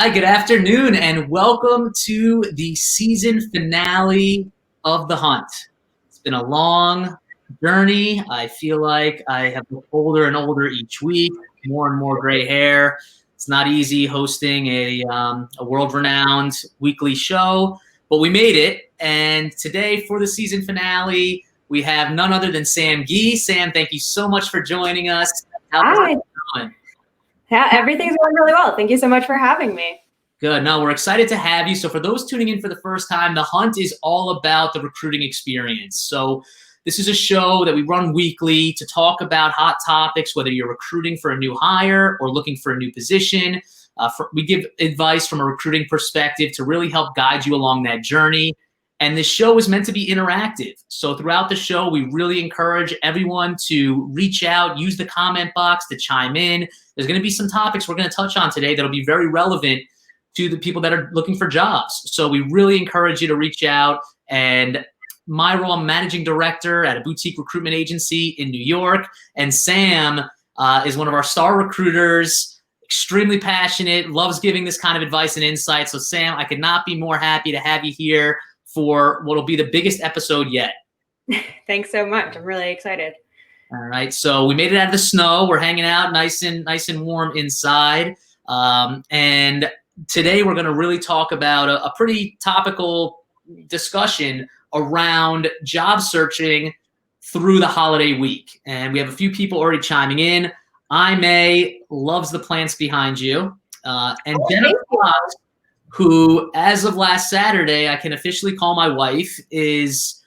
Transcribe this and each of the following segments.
Hi, good afternoon, and welcome to the season finale of The Hunt. It's been a long journey. I feel like I have looked older and older each week, more and more gray hair. It's not easy hosting a world-renowned weekly show, but we made it. And today, for the season finale, we have none other than Sam Ghie. Sam, thank you so much for joining us. How's Hi. it going? Yeah, everything's going really well. Thank you so much for having me. Good. No, we're excited to have you. So for those tuning in for the first time, The Hunt is all about the recruiting experience. So this is a show that we run weekly to talk about hot topics, whether you're recruiting for a new hire or looking for a new position. We give advice from a recruiting perspective to really help guide you along that journey. And this show is meant to be interactive. So throughout the show, we really encourage everyone to reach out, use the comment box to chime in. There's going to be some topics we're going to touch on today that'll be very relevant to the people that are looking for jobs. So we really encourage you to reach out. And my role, I'm managing director at a boutique recruitment agency in New York. And Sam is one of our star recruiters, extremely passionate, loves giving this kind of advice and insight. So Sam, I could not be more happy to have you here for what will be the biggest episode yet. Thanks so much. I'm really excited. All right. So we made it out of the snow. We're hanging out nice and warm inside. And today we're going to really talk about a pretty topical discussion around job searching through the holiday week. And we have a few people already chiming in. I May loves the plants behind you. And Jennifer Fox, who as of last Saturday, I can officially call my wife, is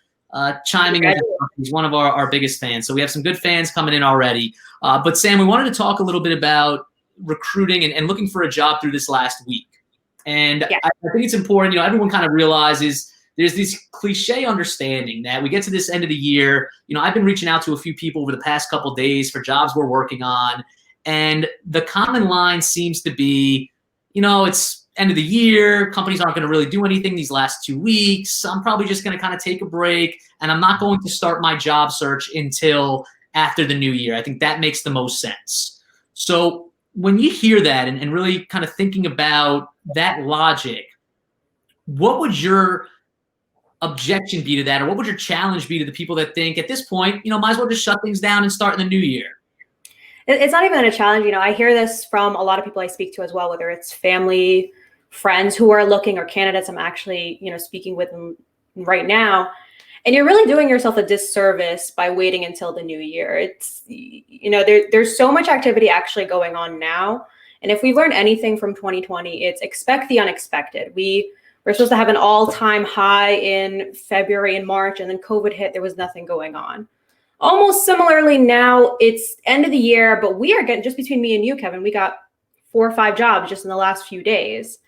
chiming in. He's one of our biggest fans. So we have some good fans coming in already. But Sam, we wanted to talk a little bit about recruiting and looking for a job through this last week. And yeah. I think it's important, everyone kind of realizes there's this cliche understanding that we get to this end of the year. I've been reaching out to a few people over the past couple of days for jobs we're working on. And the common line seems to be, it's end of the year, companies aren't going to really do anything these last 2 weeks. I'm probably just going to kind of take a break, and I'm not going to start my job search until after the new year. I think that makes the most sense. So when you hear that and really kind of thinking about that logic, what would your objection be to that, or what would your challenge be to the people that think at this point, might as well just shut things down and start in the new year? It's not even a challenge. I hear this from a lot of people I speak to as well, whether it's family, friends who are looking, or candidates I'm actually, speaking with them right now. And you're really doing yourself a disservice by waiting until the new year. It's, there's so much activity actually going on now. And if we've learned anything from 2020, it's expect the unexpected. We're supposed to have an all-time high in February and March, and then COVID hit. There was nothing going on. Almost similarly now, it's end of the year, but we are getting, just between me and you, Kevin, we got 4 or 5 jobs just in the last few days.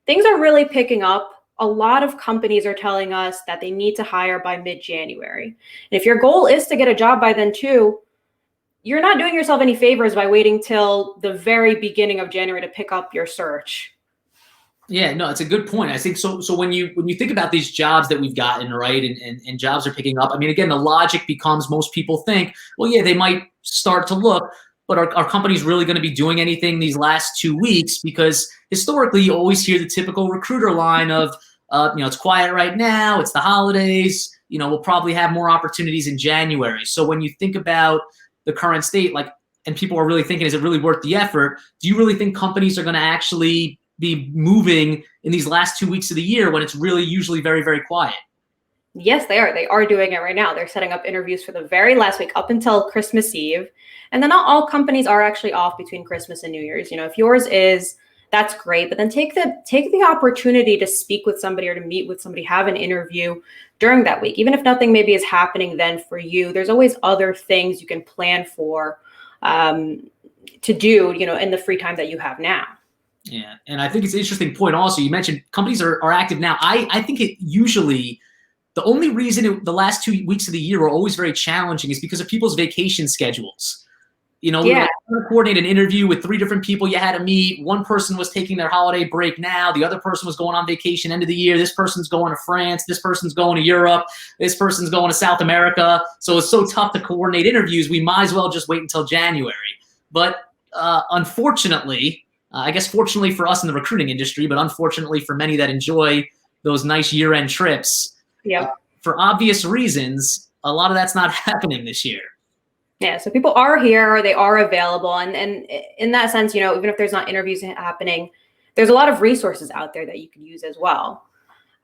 Things are really picking up. A lot of companies are telling us that they need to hire by mid-January. And if your goal is to get a job by then too, you're not doing yourself any favors by waiting till the very beginning of January to pick up your search. Yeah, no, it's a good point. I think so. So when you think about these jobs that we've gotten, right, and jobs are picking up, I mean, again, the logic becomes most people think, well, yeah, they might start to look, but are companies really going to be doing anything these last 2 weeks? Because historically, you always hear the typical recruiter line of, it's quiet right now, it's the holidays, we'll probably have more opportunities in January. So when you think about the current state, and people are really thinking, is it really worth the effort? Do you really think companies are going to actually be moving in these last 2 weeks of the year when it's really usually very, very quiet? Yes, they are. They are doing it right now. They're setting up interviews for the very last week up until Christmas Eve. And then not all companies are actually off between Christmas and New Year's. If yours is, that's great. But then take the opportunity to speak with somebody or to meet with somebody, have an interview during that week. Even if nothing maybe is happening then for you, there's always other things you can plan for to do, in the free time that you have now. Yeah, and I think it's an interesting point also. You mentioned companies are active now. I think it usually, the only reason the last 2 weeks of the year are always very challenging is because of people's vacation schedules. We were trying to coordinate an interview with 3 different people you had to meet. One person was taking their holiday break now. The other person was going on vacation end of the year. This person's going to France. This person's going to Europe. This person's going to South America. So it's so tough to coordinate interviews. We might as well just wait until January. But unfortunately, I guess fortunately for us in the recruiting industry, but unfortunately for many that enjoy those nice year-end trips, for obvious reasons, a lot of that's not happening this year. Yeah, so people are here, they are available. And in that sense, you know, even if there's not interviews happening, there's a lot of resources out there that you can use as well.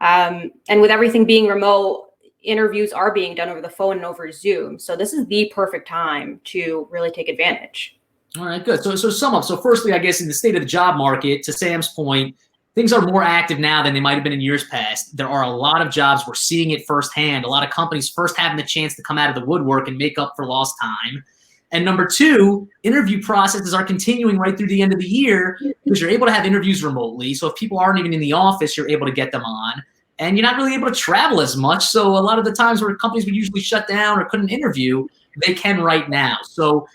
And with everything being remote, interviews are being done over the phone and over Zoom. So this is the perfect time to really take advantage. All right, good. So sum up. So firstly, I guess in the state of the job market, to Sam's point, things are more active now than they might have been in years past. There are a lot of jobs. We're seeing it firsthand. A lot of companies first having the chance to come out of the woodwork and make up for lost time. And number two, interview processes are continuing right through the end of the year because you're able to have interviews remotely. So if people aren't even in the office, you're able to get them on. And you're not really able to travel as much. So a lot of the times where companies would usually shut down or couldn't interview, they can right now. So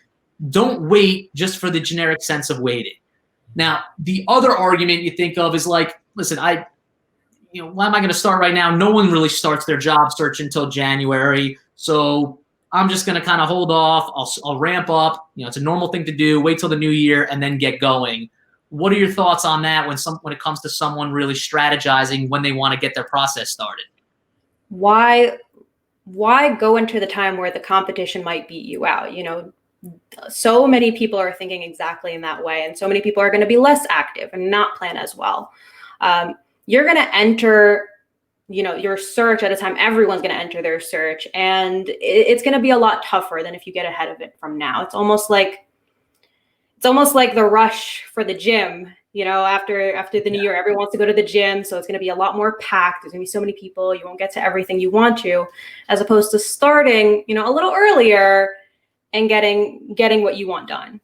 don't wait just for the generic sense of waiting. Now, the other argument you think of is like, listen, why am I going to start right now? No one really starts their job search until January. So I'm just going to kind of hold off. I'll ramp up. It's a normal thing to do. Wait till the new year and then get going. What are your thoughts on that when it comes to someone really strategizing when they want to get their process started? Why go into the time where the competition might beat you out? So many people are thinking exactly in that way, and so many people are going to be less active and not plan as well. You're going to enter, your search at a time. Everyone's going to enter their search, and it's going to be a lot tougher than if you get ahead of it from now. It's almost like the rush for the gym. After the new year, everyone wants to go to the gym, so it's going to be a lot more packed. There's going to be so many people. You won't get to everything you want to, as opposed to starting, a little earlier and getting what you want done.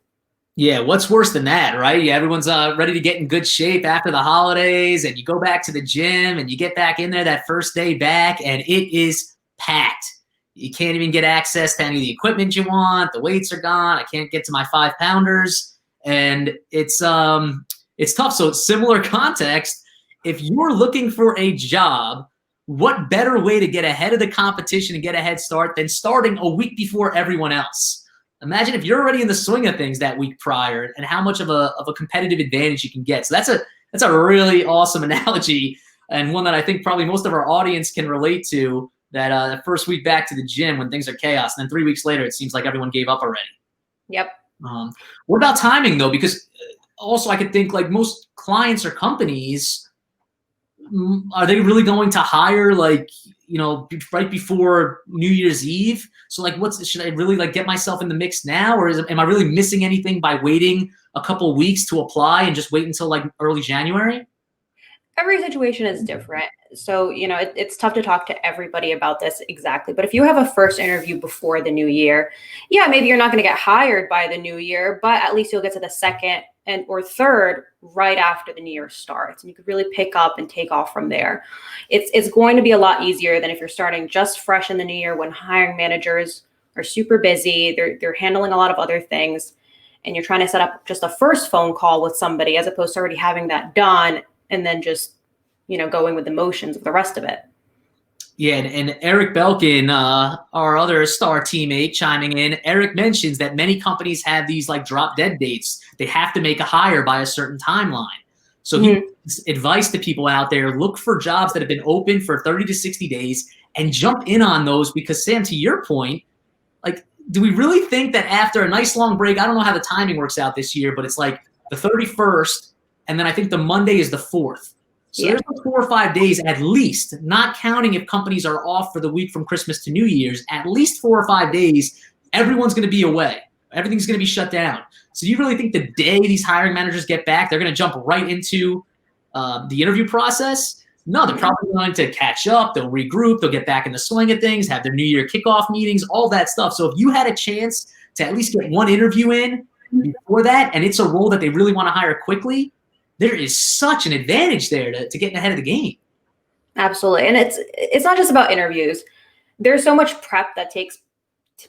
Yeah, what's worse than that, right? Yeah, everyone's ready to get in good shape after the holidays, and you go back to the gym and you get back in there that first day back, and it is packed. You can't even get access to any of the equipment you want. The weights are gone. I can't get to my 5-pounders, and it's tough. So similar context, if you're looking for a job, what better way to get ahead of the competition and get a head start than starting a week before everyone else? Imagine if you're already in the swing of things that week prior and how much of a competitive advantage you can get. So that's a really awesome analogy, and one that I think probably most of our audience can relate to, that the first week back to the gym when things are chaos, and then 3 weeks later, it seems like everyone gave up already. Yep. What about timing though? Because also I could think like most clients or companies, are they really going to hire right before New Year's Eve? So should I really get myself in the mix now, or am I really missing anything by waiting a couple of weeks to apply and just wait until early January? Every situation is different. So, it's tough to talk to everybody about this exactly. But if you have a first interview before the new year, yeah, maybe you're not going to get hired by the new year, but at least you'll get to the second or third right after the new year starts. And you could really pick up and take off from there. It's going to be a lot easier than if you're starting just fresh in the new year when hiring managers are super busy. They're handling a lot of other things. And you're trying to set up just a first phone call with somebody as opposed to already having that done and then just, going with the motions of the rest of it. Yeah, and Eric Belkin, our other star teammate, chiming in, Eric mentions that many companies have these drop dead dates. They have to make a hire by a certain timeline. So he gives advice to people out there: look for jobs that have been open for 30 to 60 days and jump in on those. Because Sam, to your point, do we really think that after a nice long break, I don't know how the timing works out this year, but it's the 31st, and then I think the Monday is the 4th. So there's 4 or 5 days at least, not counting if companies are off for the week from Christmas to New Year's, at least 4 or 5 days, everyone's going to be away. Everything's going to be shut down. So you really think the day these hiring managers get back, they're going to jump right into the interview process? No, they're probably going to catch up. They'll regroup. They'll get back in the swing of things, have their New Year kickoff meetings, all that stuff. So if you had a chance to at least get one interview in before that, and it's a role that they really want to hire quickly, there is such an advantage there to getting ahead of the game. Absolutely. And it's not just about interviews. There's so much prep that takes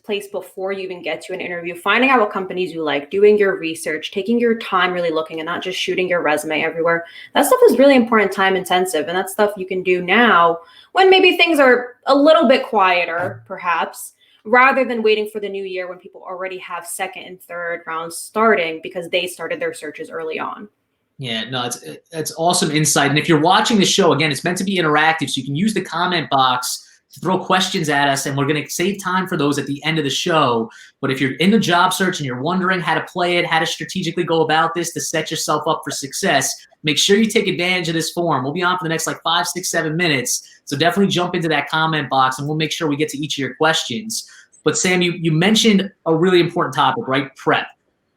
place before you even get to an interview, finding out what companies you like, doing your research, taking your time really looking and not just shooting your resume everywhere. That stuff is really important, time intensive. And that's stuff you can do now when maybe things are a little bit quieter, perhaps, rather than waiting for the new year when people already have second and third rounds starting because they started their searches early on. Yeah, no, it's awesome insight. And if you're watching the show, again, it's meant to be interactive, so you can use the comment box to throw questions at us, and we're going to save time for those at the end of the show. But if you're in the job search and you're wondering how to play it, how to strategically go about this to set yourself up for success, make sure you take advantage of this forum. We'll be on for the next like 5, 6, 7 minutes. So definitely jump into that comment box, and we'll make sure we get to each of your questions. But Sam, you mentioned a really important topic, right? Prep.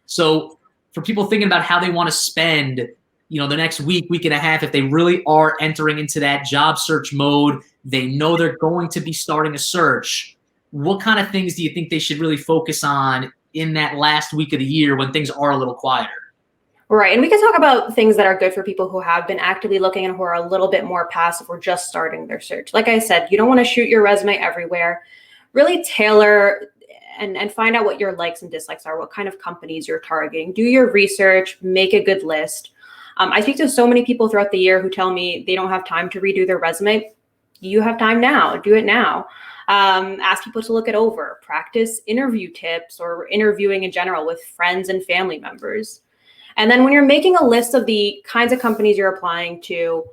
So for people thinking about how they want to spend, the next week and a half, if they really are entering into that job search mode, they know they're going to be starting a search. What kind of things do you think they should really focus on in that last week of the year when things are a little quieter? Right. And we can talk about things that are good for people who have been actively looking and who are a little bit more passive or just starting their search. Like I said, you don't want to shoot your resume everywhere. Really tailor and find out what your likes and dislikes are, what kind of companies you're targeting. Do your research, make a good list. I speak to so many people throughout the year who tell me they don't have time to redo their resume. You have time now. Do it now. Ask people to look it over. Practice interview tips or interviewing in general with friends and family members. And then when you're making a list of the kinds of companies you're applying to,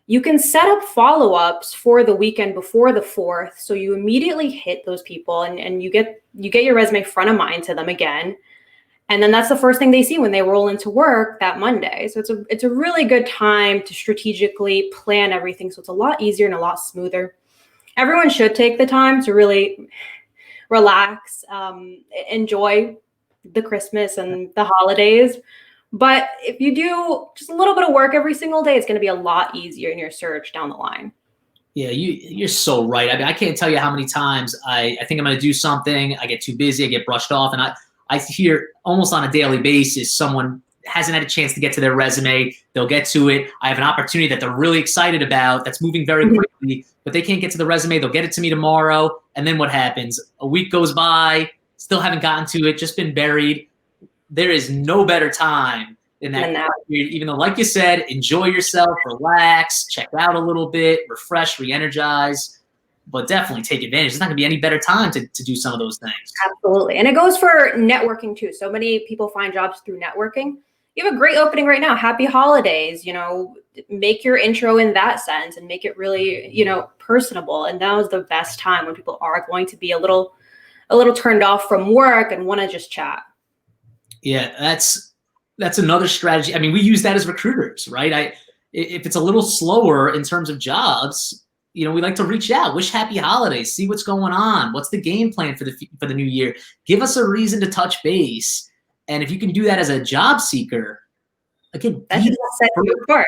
you can set up follow-ups for the weekend before the 4th. So you immediately hit those people and you get your resume front of mind to them again. And then that's the first thing they see when they roll into work that Monday. So it's a really good time to strategically plan everything. So it's a lot easier and a lot smoother. Everyone should take the time to really relax, enjoy the Christmas and the holidays. But if you do just a little bit of work every single day, it's going to be a lot easier in your search down the line. Yeah, you're so right. I mean, I can't tell you how many times I think I'm going to do something, I get too busy, I get brushed off, and I hear almost on a daily basis someone hasn't had a chance to get to their resume. They'll get to it. I have an opportunity that they're really excited about that's moving very quickly, but they can't get to the resume. They'll get it to me tomorrow, and then what happens? A week goes by, still haven't gotten to it, just been buried. There is no better time than that period, even though, like you said, enjoy yourself, relax, check out a little bit, refresh, re-energize, but definitely take advantage. There's not going to be any better time to do some of those things. Absolutely. And it goes for networking too. So many people find jobs through networking. You have a great opening right now. Happy holidays, make your intro in that sense and make it really, personable. And that was the best time when people are going to be a little turned off from work and want to just chat. Yeah, that's another strategy. I mean, we use that as recruiters, right? If it's a little slower in terms of jobs, we like to reach out, wish happy holidays, see what's going on, what's the game plan for the new year. Give us a reason to touch base, and if you can do that as a job seeker, again, that just sets you apart.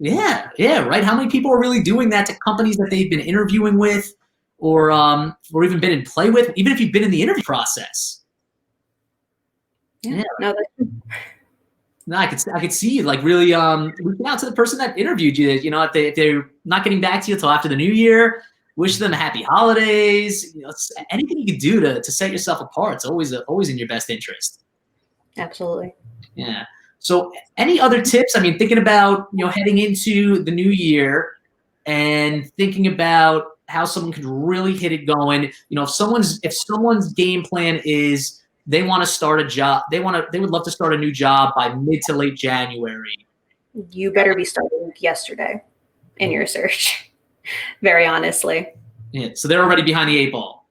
Yeah, right. How many people are really doing that to companies that they've been interviewing with, or even been in play with, even if you've been in the interview process? Yeah. No, I could see you like really reaching out to the person that interviewed you. If they're not getting back to you until after the new year, wish them a happy holidays. Anything you can do to set yourself apart. It's always in your best interest. Absolutely. Yeah. So, any other tips? I mean, thinking about heading into the new year and thinking about how someone could really hit it going. If someone's game plan is they want to start a job, they would love to start a new job by mid to late January. You better be starting yesterday in your search, very honestly. Yeah, so they're already behind the 8 ball.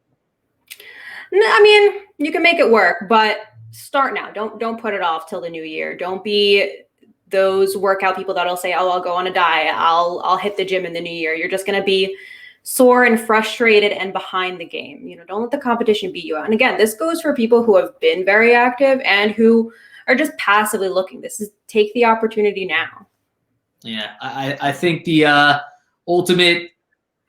I mean, you can make it work, but start now. Don't put it off till the new year. Don't be those workout people that'll say, "Oh, I'll go on a diet. I'll hit the gym in the new year." You're just going to be sore and frustrated and behind the game. Don't let the competition beat you out. And again, this goes for people who have been very active and who are just passively looking. Take the opportunity now. Yeah, I think the ultimate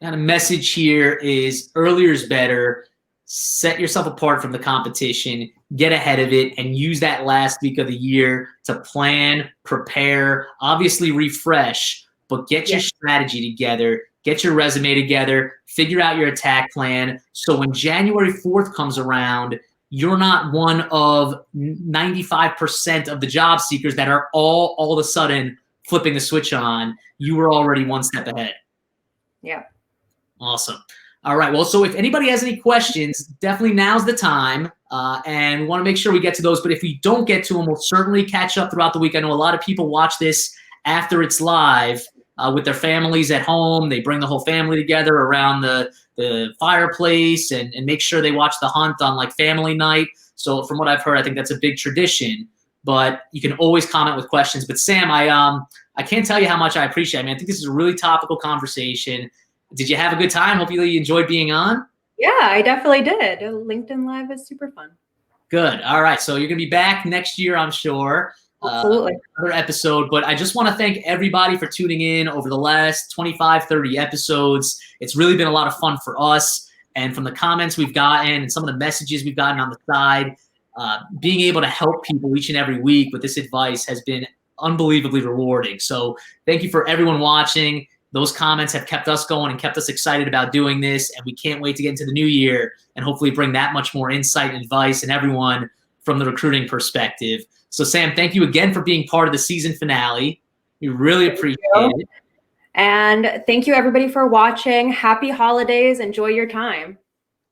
kind of message here is earlier is better. Set yourself apart from the competition, get ahead of it, and use that last week of the year to plan, prepare, obviously refresh, but get your strategy together. Get your resume together, figure out your attack plan. So when January 4th comes around, you're not one of 95% of the job seekers that are all of a sudden flipping the switch on. You were already one step ahead. Yeah. Awesome. All right. Well, so if anybody has any questions, definitely now's the time. And we want to make sure we get to those. But if we don't get to them, we'll certainly catch up throughout the week. I know a lot of people watch this after it's live with their families at home. They bring the whole family together around the fireplace and make sure they watch the hunt on like family night. So from what I've heard, I think that's a big tradition. But you can always comment with questions. But Sam, I can't tell you how much I appreciate it. I mean, I think this is a really topical conversation. Did you have a good time? Hopefully you enjoyed being on. Yeah, I definitely did. LinkedIn Live is super fun. Good. All right. So you're going to be back next year, I'm sure. Absolutely. Another episode. But I just want to thank everybody for tuning in over the last 25, 30 episodes. It's really been a lot of fun for us. And from the comments we've gotten and some of the messages we've gotten on the side, being able to help people each and every week with this advice has been unbelievably rewarding. So thank you for everyone watching. Those comments have kept us going and kept us excited about doing this. And we can't wait to get into the new year and hopefully bring that much more insight and advice and everyone from the recruiting perspective. So Sam, thank you again for being part of the season finale. We really appreciate it. And thank you everybody for watching. Happy holidays. Enjoy your time.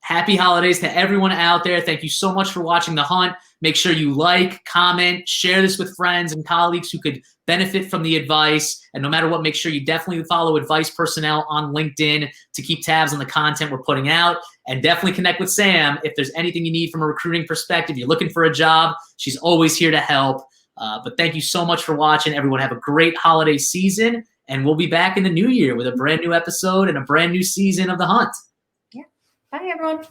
Happy holidays to everyone out there. Thank you so much for watching The Hunt. Make sure you like, comment, share this with friends and colleagues who could benefit from the advice. And no matter what, make sure you definitely follow Advice Personnel on LinkedIn to keep tabs on the content we're putting out. And definitely connect with Sam if there's anything you need from a recruiting perspective. You're looking for a job, she's always here to help. But thank you so much for watching. Everyone have a great holiday season. And we'll be back in the new year with a brand new episode and a brand new season of The Hunt. Yeah. Bye, everyone.